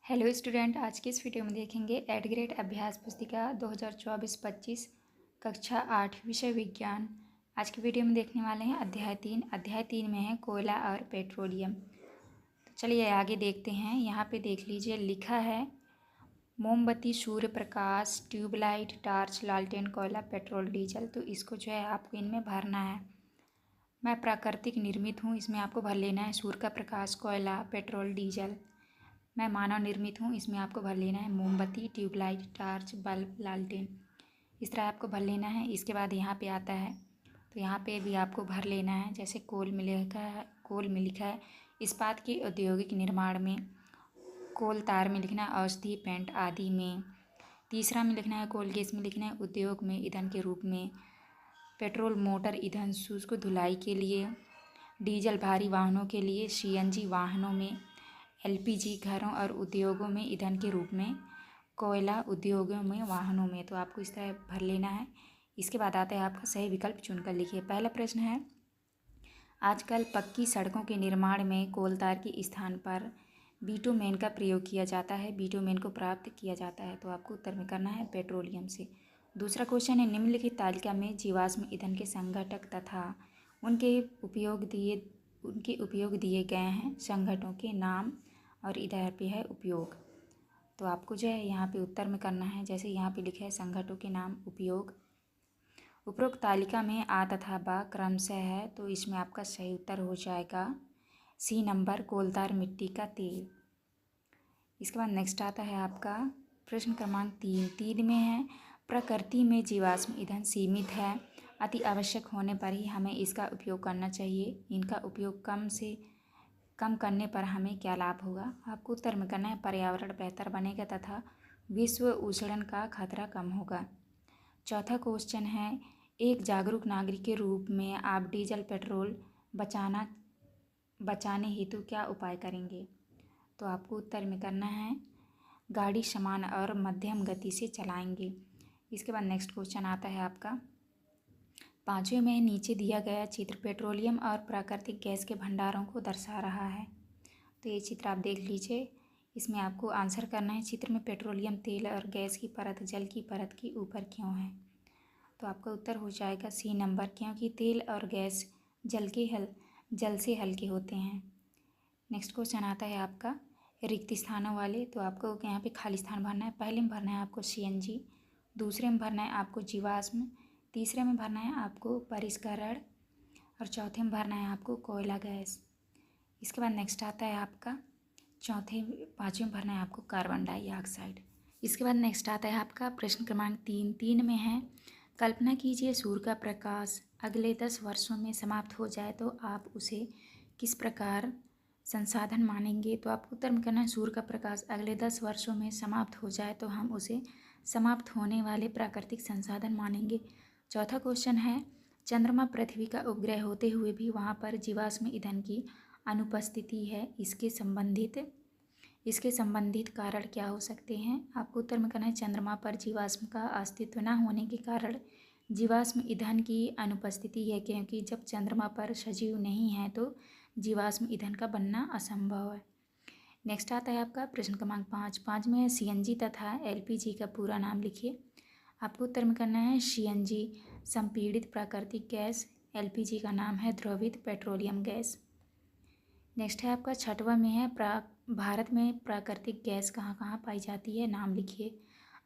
Hello student, आज की इस वीडियो में देखेंगे एट ग्रेड अभ्यास पुस्तिका 2024-25 कक्षा 8 विषय विज्ञान। आज की वीडियो में देखने वाले हैं अध्याय 3 में है कोयला और पेट्रोलियम। तो चलिए आगे देखते हैं। यहाँ पे देख लीजिए, लिखा है मोमबत्ती, सूर्य प्रकाश, ट्यूबलाइट, टार्च, लालटेन, कोयला, पेट्रोल, डीजल। तो इसको जो है आपको इनमें भरना है। मैं प्राकृतिक निर्मित हूँ, इसमें आपको भर लेना है सूर्य का प्रकाश, कोयला, पेट्रोल, डीजल। मैं मानव निर्मित हूँ, इसमें आपको भर लेना है मोमबत्ती, ट्यूबलाइट, टार्च, बल्ब, लालटेन। इस तरह आपको भर लेना है। इसके बाद यहाँ पे आता है, तो यहाँ पे भी आपको भर लेना है। जैसे कोल में लिखा है इस्पात के औद्योगिक निर्माण में, कोल तार में लिखना है औषधि, पेंट आदि में। तीसरा में लिखना है कोल गैस में लिखना है उद्योग में ईंधन के रूप में। पेट्रोल मोटर ईंधन शुष्क धुलाई के लिए। डीजल भारी वाहनों के लिए। सीएनजी वाहनों में। एलपीजी घरों और उद्योगों में ईंधन के रूप में। कोयला उद्योगों में, वाहनों में। तो आपको इस तरह भर लेना है। इसके बाद आता है आपका सही विकल्प चुनकर लिखिए। पहला प्रश्न है, आजकल पक्की सड़कों के निर्माण में कोलतार के स्थान पर बिटुमेन का प्रयोग किया जाता है। बिटुमेन को प्राप्त किया जाता है। तो आपको उत्तर में करना है पेट्रोलियम से। दूसरा क्वेश्चन है, निम्नलिखित तालिका में जीवाश्म ईंधन के संघटक तथा उनके उपयोग दिए गए हैं संघटकों के नाम, और इधर पे है उपयोग। तो आपको जो है यहाँ पे उत्तर में करना है। जैसे यहाँ पे लिखा है संघटकों के नाम, उपयोग। उपरोक्त तालिका में आ तथा बा क्रमशः है, तो इसमें आपका सही उत्तर हो जाएगा सी नंबर, कोलतार मिट्टी का तेल। इसके बाद नेक्स्ट आता है आपका प्रश्न क्रमांक 3 में है, प्रकृति में जीवाश्म ईंधन सीमित है, अति आवश्यक होने पर ही हमें इसका उपयोग करना चाहिए। इनका उपयोग कम करने पर हमें क्या लाभ होगा। आपको उत्तर में करना है पर्यावरण बेहतर बनेगा तथा विश्व उष्णन का खतरा कम होगा। चौथा क्वेश्चन है, एक जागरूक नागरिक के रूप में आप डीजल पेट्रोल बचाने हेतु क्या उपाय करेंगे। तो आपको उत्तर में करना है गाड़ी समान और मध्यम गति से चलाएंगे। इसके बाद नेक्स्ट क्वेश्चन आता है आपका 5वें में, नीचे दिया गया चित्र पेट्रोलियम और प्राकृतिक गैस के भंडारों को दर्शा रहा है। तो ये चित्र आप देख लीजिए, इसमें आपको आंसर करना है चित्र में पेट्रोलियम तेल और गैस की परत जल की परत के ऊपर क्यों है। तो आपका उत्तर हो जाएगा सी नंबर, क्योंकि तेल और गैस जल से हल्के होते हैं। नेक्स्ट क्वेश्चन आता है आपका रिक्त स्थानों वाले। तो आपको यहाँ पे खाली स्थान भरना है। पहले में भरना है आपको सीएनजी, दूसरे में भरना है आपको जीवाश्म, तीसरे में भरना है आपको परिष्करण, और चौथे में भरना है आपको कोयला गैस। इसके बाद नेक्स्ट आता है आपका पाँचवें में भरना है आपको कार्बन डाइऑक्साइड। इसके बाद नेक्स्ट आता है आपका प्रश्न क्रमांक 3 में है, कल्पना कीजिए सूर्य का प्रकाश अगले 10 वर्षों में समाप्त हो जाए तो आप उसे किस प्रकार संसाधन मानेंगे। तो आपको उत्तर में करना है सूर्य का प्रकाश अगले 10 वर्षों में समाप्त हो जाए तो हम उसे समाप्त होने वाले प्राकृतिक संसाधन मानेंगे। चौथा क्वेश्चन है, चंद्रमा पृथ्वी का उपग्रह होते हुए भी वहाँ पर जीवाश्म ईंधन की अनुपस्थिति है, इसके संबंधित कारण क्या हो सकते हैं। आपको उत्तर में करना है चंद्रमा पर जीवाश्म का अस्तित्व न होने के कारण जीवाश्म ईंधन की अनुपस्थिति है, क्योंकि जब चंद्रमा पर सजीव नहीं है तो जीवाश्म ईंधन का बनना असंभव है। नेक्स्ट आता है आपका प्रश्न क्रमांक 5 में है, सीएनजी तथा एलपीजी का पूरा नाम लिखिए। आपको उत्तर में करना है सीएनजी संपीड़ित प्राकृतिक गैस, एलपीजी का नाम है द्रवित पेट्रोलियम गैस। नेक्स्ट है आपका 6वां में है, भारत में प्राकृतिक गैस कहाँ कहाँ पाई जाती है, नाम लिखिए।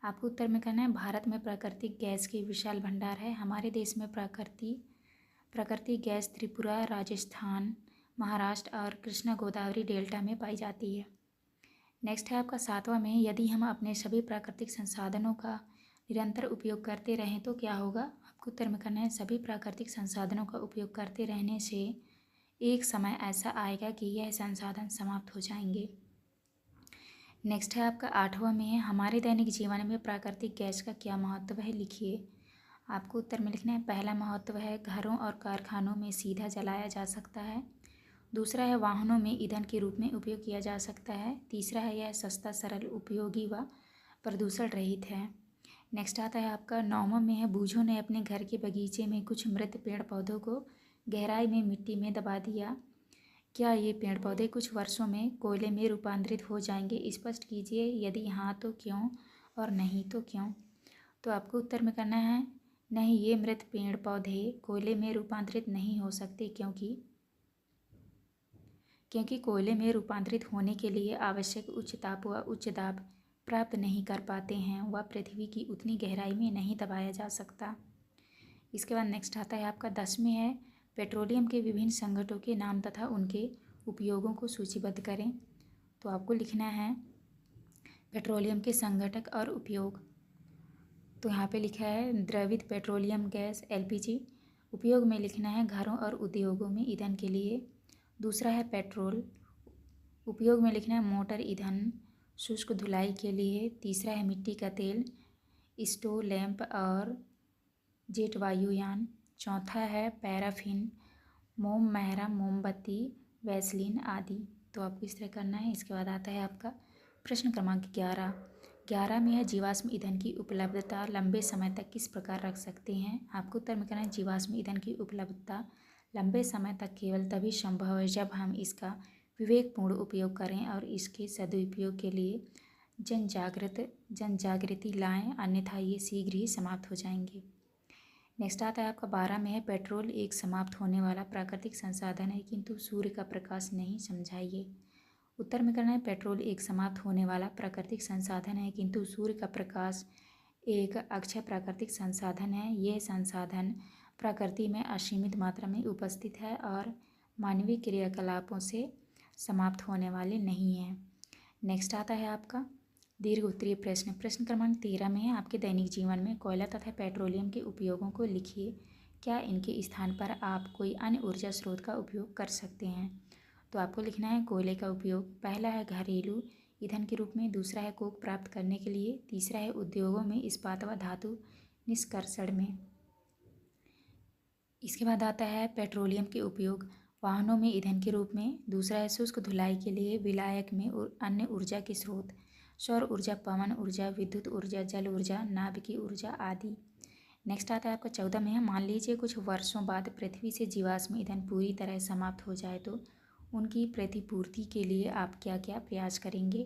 आपको उत्तर में करना है भारत में प्राकृतिक गैस के विशाल भंडार है। हमारे देश में प्राकृतिक गैस त्रिपुरा, राजस्थान, महाराष्ट्र और कृष्णा गोदावरी डेल्टा में पाई जाती है। नेक्स्ट है आपका 7वां में, यदि हम अपने सभी प्राकृतिक संसाधनों का निरंतर उपयोग करते रहें तो क्या होगा। आपको उत्तर में करना है सभी प्राकृतिक संसाधनों का उपयोग करते रहने से एक समय ऐसा आएगा कि यह संसाधन समाप्त हो जाएंगे। नेक्स्ट है आपका 8वां में है, हमारे दैनिक जीवन में प्राकृतिक गैस का क्या महत्व है, लिखिए। आपको उत्तर में लिखना है पहला महत्व है घरों और कारखानों में सीधा जलाया जा सकता है। दूसरा है वाहनों में ईंधन के रूप में उपयोग किया जा सकता है। तीसरा है यह सस्ता, सरल, उपयोगी व प्रदूषण रहित है। नेक्स्ट आता है आपका 9वां में है, बूझों ने अपने घर के बगीचे में कुछ मृत पेड़ पौधों को गहराई में मिट्टी में दबा दिया। क्या ये पेड़ पौधे कुछ वर्षों में कोयले में रूपांतरित हो जाएंगे? स्पष्ट कीजिए, यदि हाँ तो क्यों और नहीं तो क्यों। तो आपको उत्तर में करना है नहीं, ये मृत पेड़ पौधे कोयले में रूपांतरित नहीं हो सकते, क्योंकि कोयले में रूपांतरित होने के लिए आवश्यक उच्च ताप व उच्च दाब प्राप्त नहीं कर पाते हैं। वह पृथ्वी की उतनी गहराई में नहीं दबाया जा सकता। इसके बाद नेक्स्ट आता है आपका 10 में है, पेट्रोलियम के विभिन्न संगठनों के नाम तथा उनके उपयोगों को सूचीबद्ध करें। तो आपको लिखना है पेट्रोलियम के संघटक और उपयोग। तो यहाँ पे लिखा है द्रवित पेट्रोलियम गैस एलपीजी। उपयोग में लिखना है घरों और उद्योगों में ईंधन के लिए। दूसरा है पेट्रोल। उपयोग में लिखना है मोटर ईंधन, शुष्क धुलाई के लिए। तीसरा है मिट्टी का तेल, स्टोव लैंप और जेट वायुयान। चौथा है पैराफिन, मोम महरा मोमबत्ती, वैसलीन आदि। तो आपको इस तरह करना है। इसके बाद आता है आपका प्रश्न क्रमांक 11 में है जीवाश्म ईंधन की उपलब्धता लंबे समय तक किस प्रकार रख सकते हैं। आपको उत्तर में करना है जीवाश्म ईंधन की उपलब्धता लंबे समय तक केवल तभी संभव है जब हम इसका विवेकपूर्ण उपयोग करें और इसके सदुपयोग के लिए जनजागृति लाएं, अन्यथा ये शीघ्र ही समाप्त हो जाएंगे। नेक्स्ट आता है आपका 12 में है पेट्रोल एक समाप्त होने वाला प्राकृतिक संसाधन है किंतु सूर्य का प्रकाश नहीं। समझाइए। उत्तर में करना है पेट्रोल एक समाप्त होने वाला प्राकृतिक संसाधन है किंतु सूर्य का प्रकाश एक अक्षय प्राकृतिक संसाधन है। यह संसाधन प्रकृति में असीमित मात्रा में उपस्थित है और मानवीय क्रियाकलापों से समाप्त होने वाले नहीं हैं। नेक्स्ट आता है आपका दीर्घ उत्तरीय प्रश्न क्रमांक 13 में है आपके दैनिक जीवन में कोयला तथा पेट्रोलियम के उपयोगों को लिखिए। क्या इनके स्थान पर आप कोई अन्य ऊर्जा स्रोत का उपयोग कर सकते हैं। तो आपको लिखना है कोयले का उपयोग पहला है घरेलू ईंधन के रूप में, दूसरा है कोक प्राप्त करने के लिए, तीसरा है उद्योगों में इस्पात व धातु निष्कर्षण में। इसके बाद आता है पेट्रोलियम के उपयोग वाहनों में ईंधन के रूप में, दूसरा है शुष्क धुलाई के लिए, विलायक में अन्य ऊर्जा के स्रोत, सौर ऊर्जा, पवन ऊर्जा, विद्युत ऊर्जा, जल ऊर्जा, नाभिकीय ऊर्जा आदि। नेक्स्ट आता है आपका 14 में है मान लीजिए कुछ वर्षों बाद पृथ्वी से जीवाश्म ईंधन पूरी तरह समाप्त हो जाए तो उनकी प्रतिपूर्ति के लिए आप क्या क्या प्रयास करेंगे।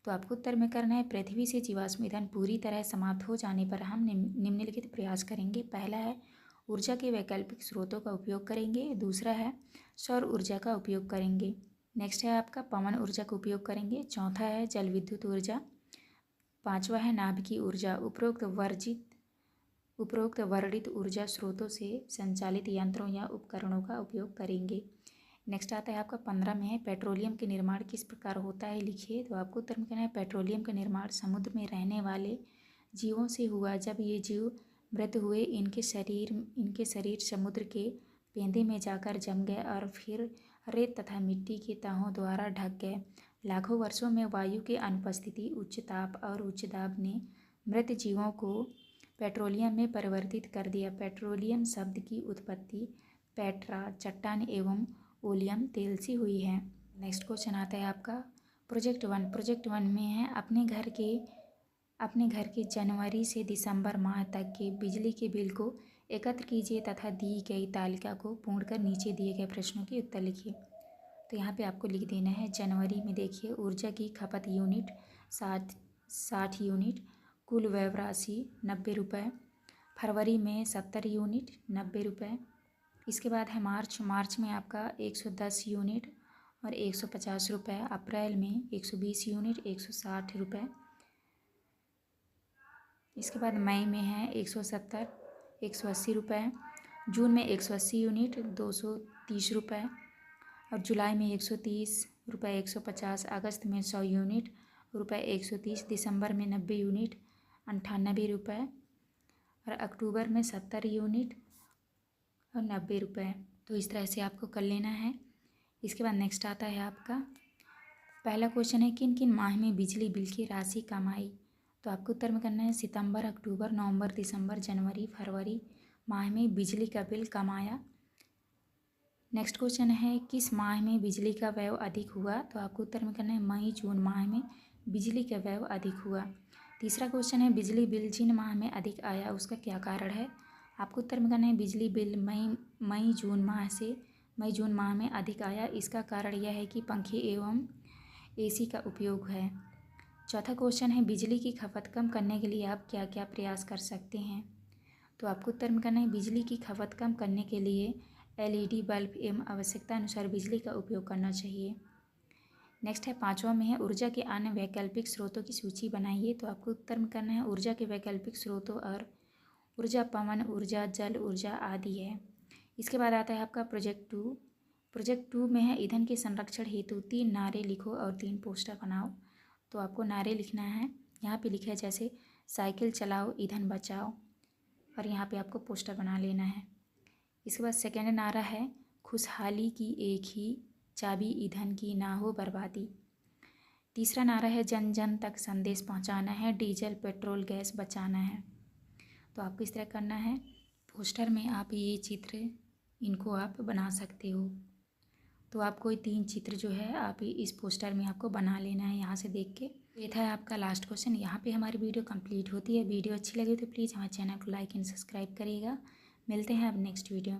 तो आपको उत्तर में करना है पृथ्वी से जीवाश्म ईंधन पूरी तरह समाप्त हो जाने पर हम निम्नलिखित प्रयास करेंगे। पहला है ऊर्जा के वैकल्पिक स्रोतों का उपयोग करेंगे, दूसरा है सौर ऊर्जा का उपयोग करेंगे, नेक्स्ट है आपका पवन ऊर्जा का उपयोग करेंगे, चौथा है जल विद्युत ऊर्जा, पांचवा है नाभिकीय ऊर्जा। उपरोक्त वर्णित ऊर्जा स्रोतों से संचालित यंत्रों या उपकरणों का उपयोग करेंगे। नेक्स्ट आता है आपका 15 में है पेट्रोलियम के निर्माण किस प्रकार होता है लिखिए। तो आपको उत्तर में कहना है पेट्रोलियम का निर्माण समुद्र में रहने वाले जीवों से हुआ। जब ये जीव मृत हुए इनके शरीर समुद्र के पेंदे में जाकर जम गए और फिर रेत तथा मिट्टी के तहों द्वारा ढक गए। लाखों वर्षों में वायु की अनुपस्थिति, उच्च ताप और उच्च दाब ने मृत जीवों को पेट्रोलियम में परिवर्तित कर दिया। पेट्रोलियम शब्द की उत्पत्ति पेट्रा चट्टान एवं ओलियम तेल से हुई है। नेक्स्ट क्वेश्चन आता है आपका प्रोजेक्ट 1 में है अपने घर के जनवरी से दिसंबर माह तक के बिजली के बिल को एकत्र कीजिए तथा दी गई तालिका को पूर्ण कर नीचे दिए गए प्रश्नों के उत्तर लिखिए। तो यहाँ पे आपको लिख देना है जनवरी में देखिए ऊर्जा की खपत यूनिट 60 यूनिट, कुल व्यय राशि 90 रुपये, फरवरी में 70 यूनिट 90 रुपये। इसके बाद है मार्च में आपका 110 यूनिट और 150 रुपये, अप्रैल में 120 यूनिट 160 रुपये। इसके बाद मई में है 170 180 रुपये, जून में 180 यूनिट 230 रुपये और जुलाई में 130 रुपये 150, अगस्त में 100 यूनिट रुपये 130, दिसंबर में 90 यूनिट 98 रुपये और अक्टूबर में 70 यूनिट और 90 रुपये। तो इस तरह से आपको कर लेना है। इसके बाद नेक्स्ट आता है आपका पहला क्वेश्चन है किन किन माह में बिजली बिल की राशि कम आई। तो आपको उत्तर में करना है सितंबर, अक्टूबर, नवंबर, दिसंबर, जनवरी, फरवरी माह में बिजली का बिल कम आया। नेक्स्ट क्वेश्चन है किस माह में बिजली का व्यय अधिक हुआ। तो आपको उत्तर में करना है मई जून माह में बिजली का व्यय अधिक हुआ। तीसरा क्वेश्चन है बिजली बिल जिन माह में अधिक आया उसका क्या कारण है। आपको उत्तर में करना है बिजली बिल मई जून माह से मई जून माह में अधिक आया। इसका कारण यह है कि पंखे एवं एसी का उपयोग है। चौथा क्वेश्चन है, बिजली की खपत कम करने के लिए आप क्या क्या प्रयास कर सकते हैं? तो आपको उत्तर में करना है, बिजली की खपत कम करने के लिए एलईडी बल्ब एवं आवश्यकता अनुसार बिजली का उपयोग करना चाहिए। नेक्स्ट है, पाँचवा में है, ऊर्जा के अन्य वैकल्पिक स्रोतों की सूची बनाइए। तो आपको उत्तर में करना है, ऊर्जा के वैकल्पिक स्रोतों और ऊर्जा पवन ऊर्जा, जल ऊर्जा आदि है। इसके बाद आता है आपका प्रोजेक्ट 2। प्रोजेक्ट 2 में है, ईंधन के संरक्षण हेतु 3 नारे लिखो और 3 पोस्टर बनाओ। तो आपको नारे लिखना है, यहाँ पे लिखा है जैसे साइकिल चलाओ ईंधन बचाओ, और यहाँ पे आपको पोस्टर बना लेना है। इसके बाद सेकेंड नारा है, खुशहाली की एक ही चाबी ईंधन की ना हो बर्बादी। तीसरा नारा है, जन जन तक संदेश पहुंचाना है, डीजल पेट्रोल गैस बचाना है। तो आपको इस तरह करना है, पोस्टर में आप ये चित्र इनको आप बना सकते हो। तो आप कोई 3 चित्र जो है आप इस पोस्टर में आपको बना लेना है यहाँ से देख के। ये था आपका लास्ट क्वेश्चन। यहाँ पे हमारी वीडियो कंप्लीट होती है। वीडियो अच्छी लगी तो प्लीज़ हमारे चैनल को लाइक एंड सब्सक्राइब करिएगा। मिलते हैं अब नेक्स्ट वीडियो।